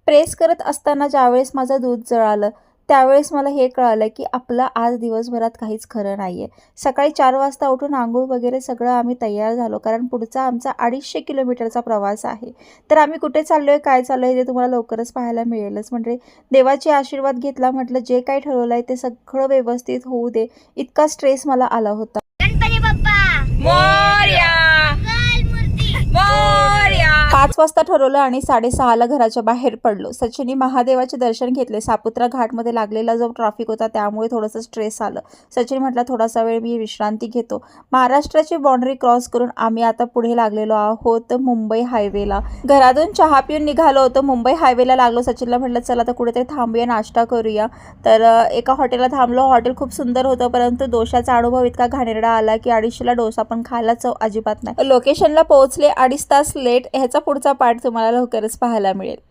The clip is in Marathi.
प्रेस करत असताना ज्यावेळेस माझं दूध जळालं, त्यावेळेस मला हे कळालं, की आपलं आज दिवसभरात काहीच खरं नाहीये. सकाळी 4 वाजता उठून अंघोळ वगैरे सगळं आम्ही तयार झालो, कारण पुढचा आमचा 250 किलोमीटरचा प्रवास आहे. तर आम्ही कुठे चाललोय, काय चाललोय ते तुम्हाला लवकरच पाहायला मिळेलच. म्हणजे देवाचे आशीर्वाद घेतला, म्हटलं जे काही ठरवलंय ते सगळं व्यवस्थित होऊ दे. इतका स्ट्रेस मला आला होता. गणपती बाप्पा मोरया, मंगलमूर्ती मोरया. 5 वाजता ठरवलं आणि 6:30ला घराच्या बाहेर पडलो. सचिननी महादेवाचे दर्शन घेतले. सापुत्रा घाटमध्ये लागलेला जो ट्रॅफिक होता त्यामुळे थोडंसं स्ट्रेस आलं. सचिन म्हटला, थोडासा वेळ मी विश्रांती घेतो. महाराष्ट्राची बाउंड्री क्रॉस करून आम्ही आता पुढे लागलेलो आहोत मुंबई हायवेला. घरातून चहा पिऊन निघालो होतो. मुंबई हायवेला लागलो. सचिनला म्हटलं, चला आता कुठेतरी थांबूया, नाश्ता करूया. तर एका हॉटेलला थांबलो. हॉटेल खूप सुंदर होतं, परंतु डोशाचा अनुभव इतका घाणेरडा आला की 250ला डोसा पण खायला चव अजिबात नाही. लोकेशनला पोहोचले 2.5 तास लेट. ह्याचा पुढचा पार्ट तुम्हाला लवकरच पाहायला मिळेल.